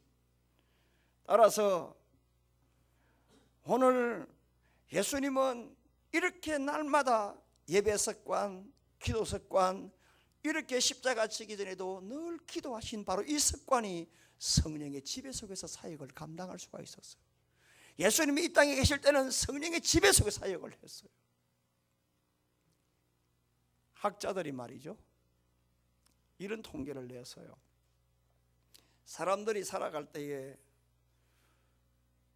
따라서 오늘 예수님은 이렇게 날마다 예배 습관, 기도 습관, 이렇게 십자가 지기 전에도 늘 기도하신 바로 이 습관이 성령의 지배 속에서 사역을 감당할 수가 있었어요. 예수님이 이 땅에 계실 때는 성령의 지배 속에서 사역을 했어요. 학자들이 말이죠, 이런 통계를 내서요, 사람들이 살아갈 때에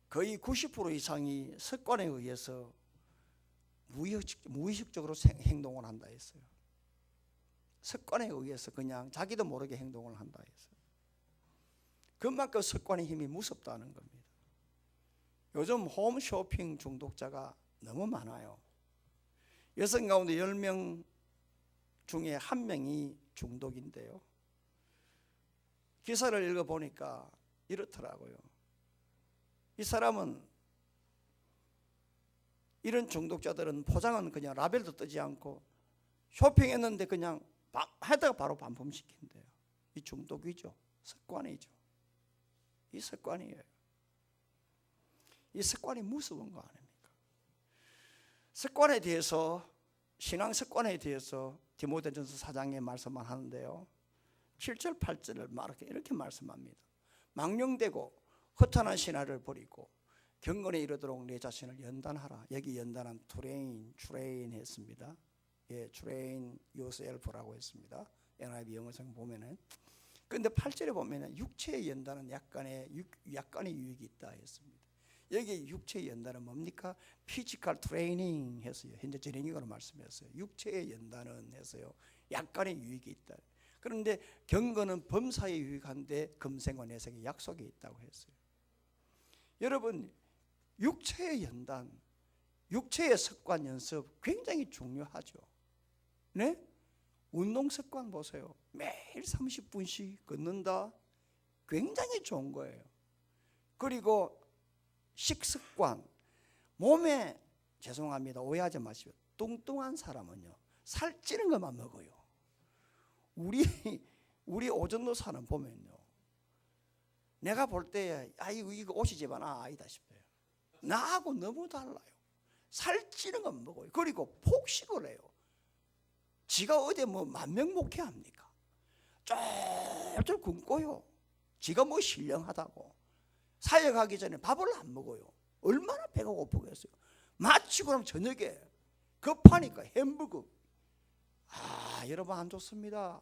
거의 90% 이상이 습관에 의해서 무의식적으로 행동을 한다 했어요. 습관에 의해서 그냥 자기도 모르게 행동을 한다 했어요. 그만큼 습관의 힘이 무섭다는 겁니다. 요즘 홈쇼핑 중독자가 너무 많아요. 여성 가운데 10명 중에 한 명이 중독인데요. 기사를 읽어보니까 이렇더라고요. 이 사람은, 이런 중독자들은 포장은 그냥 라벨도 뜨지 않고 쇼핑했는데 그냥 하다가 바로 반품시킨대요. 이 중독이죠. 습관이죠. 이 습관이에요. 이 습관이 무서운 거 아닙니까? 습관에 대해서, 신앙 습관에 대해서 디모데전서 4장에 말씀만 하는데요, 7절 8절을 이렇게 말씀합니다. 망령되고 허탄한 신화를 버리고 경건에 이르도록 내 자신을 연단하라. 여기 연단한 트레인 했습니다. 예, 트레인 yourself라고 했습니다. NIV 영어성 보면은. 근데 8절에 보면은 육체의 연단은 약간의 유익이 있다 했습니다. 여기 육체의 연단은 뭡니까? 피지컬 트레이닝 했어요. 현재 진행형으로 말씀했어요. 육체의 연단은 했어요. 약간의 유익이 있다. 그런데 경건은 범사에 유익한데 금생과 내생에 약속이 있다고 했어요. 여러분, 육체의 연단, 육체의 습관 연습 굉장히 중요하죠. 네? 운동 습관 보세요. 매일 30분씩 걷는다. 굉장히 좋은 거예요. 그리고 식습관, 몸에, 죄송합니다, 오해하지 마시고, 뚱뚱한 사람은요 살찌는 것만 먹어요. 우리 오전도 사람 보면요, 내가 볼 때 이거 옷이 집어나 아니다 싶어요. 나하고 너무 달라요. 살찌는 것 먹어요. 그리고 폭식을 해요. 지가 어디 뭐 만명 목회합니까? 쫄쫄 굶고요. 지가 뭐 신령하다고 사역하기 전에 밥을 안 먹어요. 얼마나 배가 고프겠어요. 마치고 나면 저녁에 급하니까 햄버거. 여러분 안 좋습니다.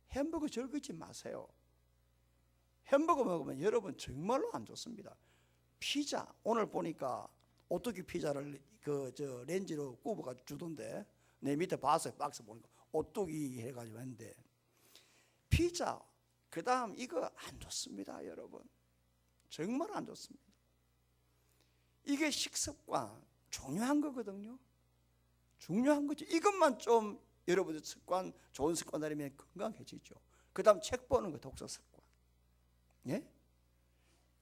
햄버거 즐기지 마세요. 햄버거 먹으면 여러분 정말로 안 좋습니다. 피자, 오늘 보니까 오뚜기 피자를 렌즈로 구워가지고 주던데, 내 밑에 봤어요. 박스 보니까 오뚜기 해가지고 했는데, 피자, 그 다음 이거 안 좋습니다. 여러분 정말 안 좋습니다. 이게 식습관 중요한 거거든요. 중요한 거죠. 이것만 좀 여러분들 습관, 좋은 습관 들이면 건강해지죠. 그 다음 책 보는 거, 독서 습관. 예?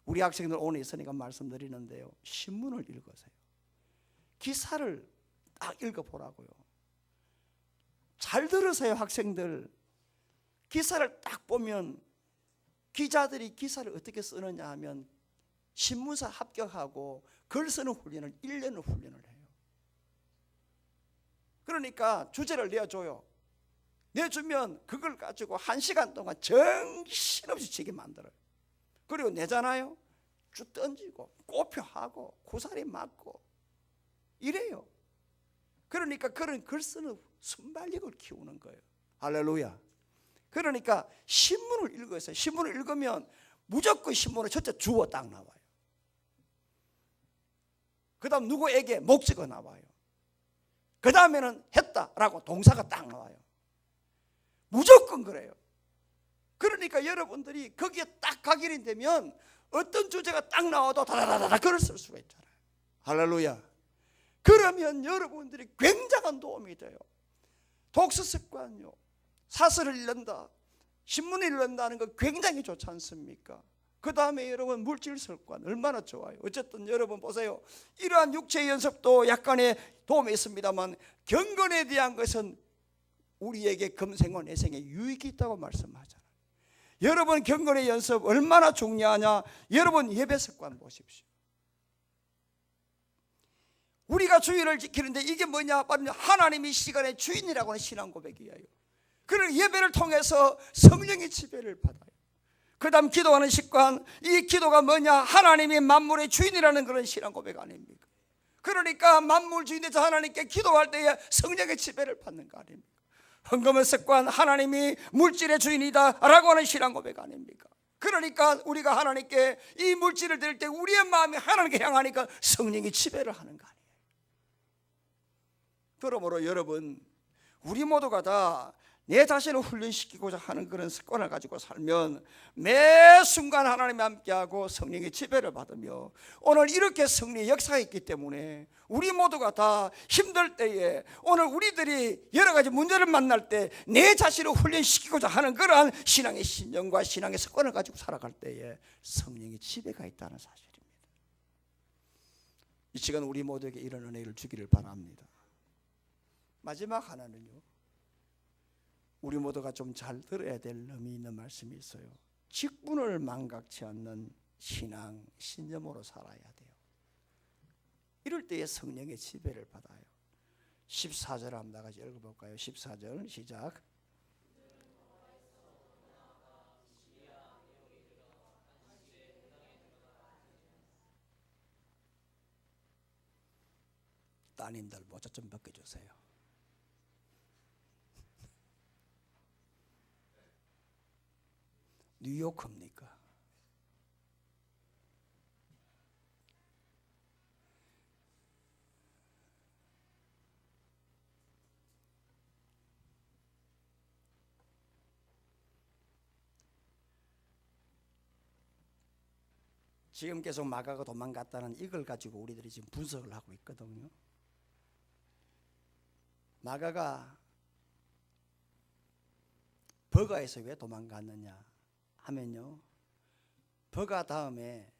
우리 학생들 오늘 있으니까 말씀드리는데요, 신문을 읽으세요. 기사를 딱 읽어보라고요. 잘 들으세요, 학생들. 기사를 딱 보면 기자들이 기사를 어떻게 쓰느냐 하면 신문사 합격하고 글 쓰는 훈련을 1년을 훈련을 해요. 그러니까 주제를 내줘요. 내주면 그걸 가지고 1시간 동안 정신없이 치게 만들어요. 그리고 내잖아요, 쭉 던지고 꼬표하고 구사리 맞고 이래요. 그러니까 그런 글 쓰는 순발력을 키우는 거예요. 할렐루야. 그러니까 신문을 읽어요. 신문을 읽으면 무조건 신문에 첫째 주어 딱 나와요. 그 다음 누구에게 목적어 나와요. 그 다음에는 했다라고 동사가 딱 나와요. 무조건 그래요. 그러니까 여러분들이 거기에 딱 각인이 되면 어떤 주제가 딱 나와도 다다다다 글을 쓸 수가 있잖아요. 할렐루야. 그러면 여러분들이 굉장한 도움이 돼요. 독서 습관요, 사설을 읽는다, 신문을 읽는다는 거 굉장히 좋지 않습니까? 그 다음에 여러분 물질 습관 얼마나 좋아요. 어쨌든 여러분 보세요. 이러한 육체의 연습도 약간의 도움이 있습니다만 경건에 대한 것은 우리에게 금생과 내생에 유익이 있다고 말씀하잖아요. 여러분 경건의 연습 얼마나 중요하냐. 여러분 예배 습관 보십시오. 우리가 주일을 지키는데 이게 뭐냐? 바로 하나님이 시간의 주인이라고 하는 신앙 고백이에요. 그런 예배를 통해서 성령의 지배를 받아요. 그 다음 기도하는 습관, 이 기도가 뭐냐? 하나님이 만물의 주인이라는 그런 신앙 고백 아닙니까? 그러니까 만물 주인에서 하나님께 기도할 때에 성령의 지배를 받는 거 아닙니까? 헌금의 습관, 하나님이 물질의 주인이다 라고 하는 신앙 고백 아닙니까? 그러니까 우리가 하나님께 이 물질을 드릴 때 우리의 마음이 하나님께 향하니까 성령이 지배를 하는 거 아니에요. 그러므로 여러분, 우리 모두가 다 내 자신을 훈련시키고자 하는 그런 습관을 가지고 살면 매 순간 하나님이 함께하고 성령의 지배를 받으며 오늘 이렇게 성령의 역사가 있기 때문에 우리 모두가 다 힘들 때에 오늘 우리들이 여러 가지 문제를 만날 때 내 자신을 훈련시키고자 하는 그러한 신앙의 신념과 신앙의 습관을 가지고 살아갈 때에 성령의 지배가 있다는 사실입니다. 이 시간 우리 모두에게 이런 은혜를 주기를 바랍니다. 마지막 하나는요, 우리 모두가 좀 잘 들어야 될 의미 있는 말씀이 있어요. 직분을 망각치 않는 신앙, 신념으로 살아야 돼요. 이럴 때에 성령의 지배를 받아요. 14절 한번 다 같이 읽어볼까요? 14절 시작. 따님들 모자 좀 벗겨주세요. 뉴요커입니까? 지금 계속 마가가 도망갔다는 이걸 가지고 우리들이 지금 분석을 하고 있거든요. 마가가 버가에서 왜 도망갔느냐 하면요, 버가 다음에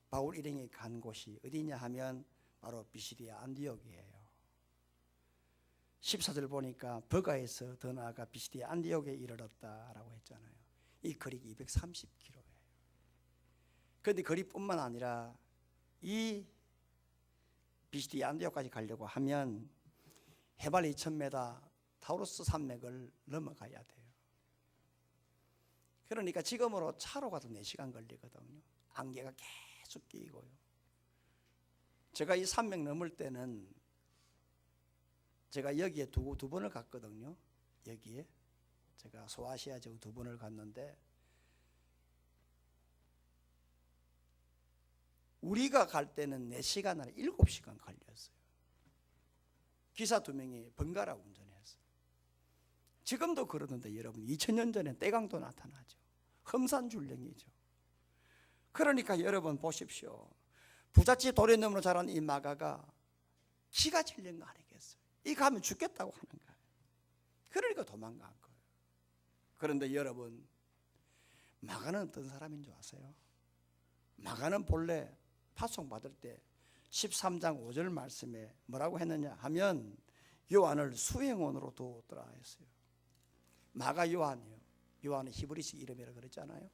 바울 일행이 간 곳이 어디냐 하면 바로 비시디아 안디옥이에요. 14절 보니까 버가에서 더 나아가 비시디아 안디옥에 이르렀다라고 했잖아요. 이 거리가 230km예요. 그런데 거리뿐만 아니라 이 비시디아 안디옥까지 가려고 하면 해발 2000m 타우루스 산맥을 넘어가야 돼요. 그러니까 지금으로 차로 가도 4시간 걸리거든요. 안개가 계속 끼고요. 제가 이 산맥 넘을 때는 제가 여기에 두 번을 갔거든요. 여기에 제가 소아시아 지역 2번을 갔는데 우리가 갈 때는 4시간 아니라 7시간 걸렸어요. 기사 2명이 번갈아 운전했어요. 지금도 그러는데 여러분 2000년 전에 때강도 나타나죠. 험산줄령이죠. 그러니까 여러분 보십시오. 부잣집 도련놈으로 자란 이 마가가 기가 질린 거 아니겠어요? 이 가면 죽겠다고 하는 거예요. 그러니까 도망간 거예요. 그런데 여러분, 마가는 어떤 사람인 줄 아세요? 마가는 본래 파송 받을 때 13장 5절 말씀에 뭐라고 했느냐 하면 요한을 수행원으로 두었더라 했어요. 마가 요한이요. 요한은 히브리식 이름이라 그랬잖아요.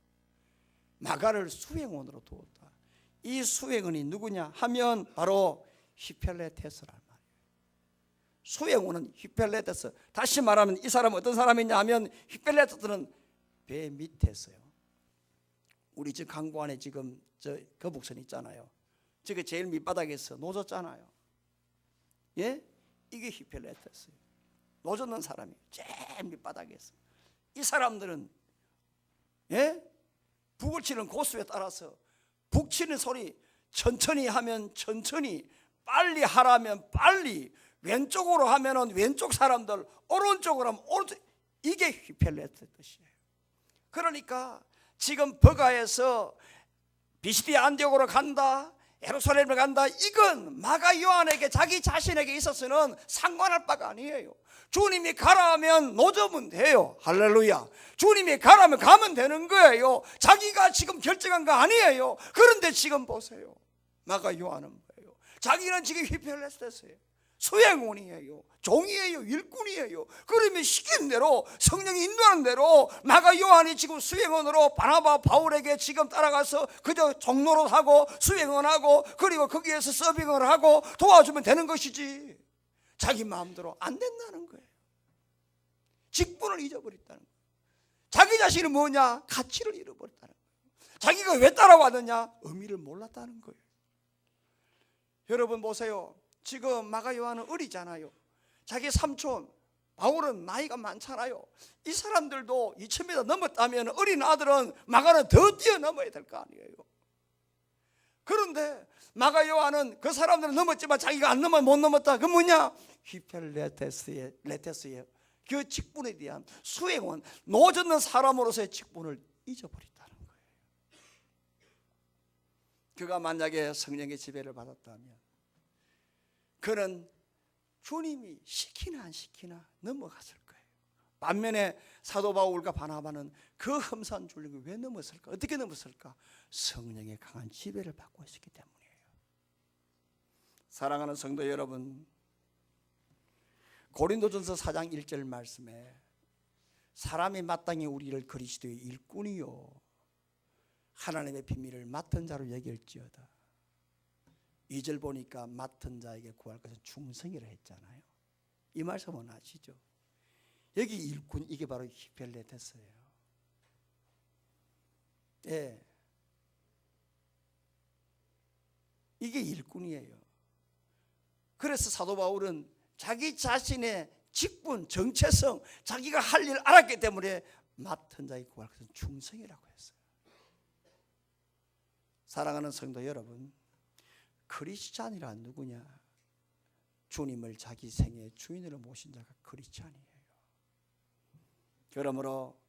마가를 수행원으로 두었다. 이 수행원이 누구냐 하면 바로 히펠레테스란 말이에요. 수행원은 히펠레테스. 다시 말하면 이 사람은 어떤 사람이냐 하면 히펠레테스는 배 밑에서요. 우리 집 강보 안에 지금 저 거북선 있잖아요. 저게 제일 밑바닥에서 놓졌잖아요. 예? 이게 히펠레테스예요. 놓졌는 사람이 제일 밑바닥에서. 이 사람들은 예? 북을 치는 고수에 따라서 북 치는 소리 천천히 하면 천천히, 빨리 하라면 빨리, 왼쪽으로 하면은 왼쪽 사람들, 오른쪽으로 하면 오른쪽. 이게 히펠레트 뜻이에요. 그러니까 지금 버가에서 비시디아 안디옥으로 간다, 예루살렘을 간다, 이건 마가 요한에게 자기 자신에게 있어서는 상관할 바가 아니에요. 주님이 가라 하면 노점은 돼요. 할렐루야. 주님이 가라 하면 가면 되는 거예요. 자기가 지금 결정한 거 아니에요. 그런데 지금 보세요. 마가 요한은 뭐예요? 자기는 지금 히펠레스테스예요. 수행원이에요. 종이에요. 일꾼이에요. 그러면 시킨 대로, 성령이 인도하는 대로 마가 요한이 지금 수행원으로 바나바 바울에게 지금 따라가서 그저 종로로 하고 수행원하고 그리고 거기에서 서빙을 하고 도와주면 되는 것이지, 자기 마음대로 안 된다는 거예요. 직분을 잊어버렸다는 거예요. 자기 자신은 뭐냐? 가치를 잃어버렸다는 거예요. 자기가 왜 따라왔느냐? 의미를 몰랐다는 거예요. 여러분 보세요. 지금 마가 요한은 어리잖아요. 자기 삼촌 바울은 나이가 많잖아요. 이 사람들도 2000m 넘었다면 어린 아들은 마가는 더 뛰어넘어야 될 거 아니에요. 그런데 마가 요한은 그 사람들은 넘었지만 자기가 안 넘어 못 넘었다. 그 뭐냐? 히펠레테스의 그 직분에 대한 수행원, 노젓는 사람으로서의 직분을 잊어버린다는 거예요. 그가 만약에 성령의 지배를 받았다면 그는 주님이 시키나 안 시키나 넘어갔을 거예요. 반면에 사도 바울과 바나바는 그 험산 줄력을 왜 넘었을까? 어떻게 넘었을까? 성령의 강한 지배를 받고 있었기 때문이에요. 사랑하는 성도 여러분, 고린도전서 4장 1절 말씀에 사람이 마땅히 우리를 그리스도의 일꾼이요 하나님의 비밀을 맡은 자로 여길지어다. 2절 보니까 맡은 자에게 구할 것은 충성이라 했잖아요. 이 말씀은 아시죠? 여기 일꾼, 이게 바로 히펠레테스예요. 예, 이게 일꾼이에요. 그래서 사도 바울은 자기 자신의 직분, 정체성, 자기가 할 일 알았기 때문에 맡은 자에게 구할 것은 충성이라고 했어요. 사랑하는 성도 여러분, 크리스찬이란 누구냐? 주님을 자기 생애의 주인으로 모신 자가 크리스찬이에요. 그러므로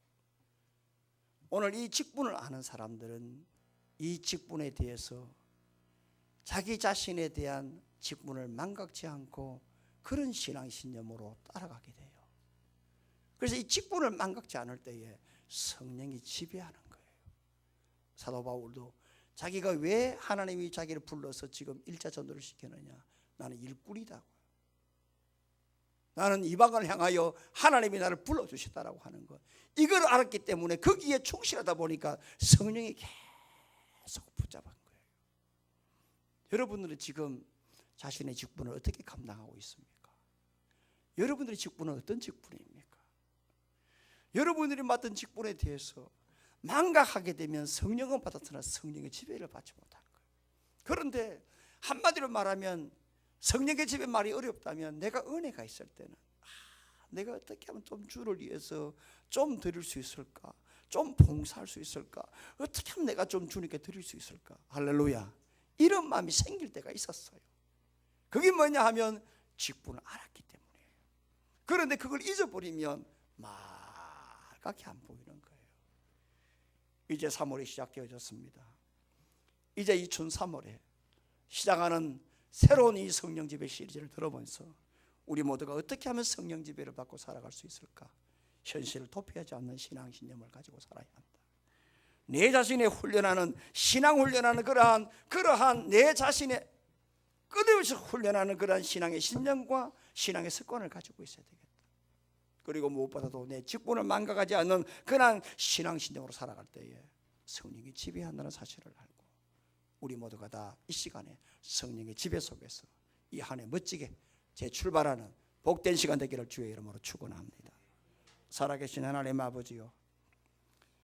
오늘 이 직분을 아는 사람들은 이 직분에 대해서 자기 자신에 대한 직분을 망각지 않고 그런 신앙신념으로 따라가게 돼요. 그래서 이 직분을 망각지 않을 때에 성령이 지배하는 거예요. 사도 바울도 자기가 왜 하나님이 자기를 불러서 지금 1차 전도를 시켰느냐? 나는 일꾼이다. 나는 이방을 향하여 하나님이 나를 불러주셨다라고 하는 것, 이걸 알았기 때문에 거기에 충실하다 보니까 성령이 계속 붙잡은 거예요. 여러분들은 지금 자신의 직분을 어떻게 감당하고 있습니까? 여러분들의 직분은 어떤 직분입니까? 여러분들이 맡은 직분에 대해서 망각하게 되면 성령은 받았으나 성령의 지배를 받지 못하는 거예요. 그런데 한마디로 말하면 성령의 지배 말이 어렵다면 내가 은혜가 있을 때는 내가 어떻게 하면 좀 주를 위해서 좀 드릴 수 있을까? 좀 봉사할 수 있을까? 어떻게 하면 내가 좀 주님께 드릴 수 있을까? 할렐루야. 이런 마음이 생길 때가 있었어요. 그게 뭐냐 하면 직분을 알았기 때문이에요. 그런데 그걸 잊어버리면 말갛게 안 보이는 거예요. 이제 3월이 시작되어졌습니다. 이제 2003월에 시작하는 새로운 이 성령 지배 시리즈를 들어보면서 우리 모두가 어떻게 하면 성령 지배를 받고 살아갈 수 있을까? 현실을 도피하지 않는 신앙신념을 가지고 살아야 한다. 내 자신의 훈련하는, 신앙 훈련하는 그러한 내 자신의 끊임없이 훈련하는 그러한 신앙의 신념과 신앙의 습관을 가지고 있어야 되겠다. 그리고 무엇보다도 내 직분을 망각하지 않는 그러한 신앙신념으로 살아갈 때에 성령이 지배한다는 사실을 알고 우리 모두가 다 이 시간에 성령의 지배 속에서 이 한 해 멋지게 재출발하는 복된 시간 되기를 주의 이름으로 축원합니다. 살아계신 하나님 아버지요,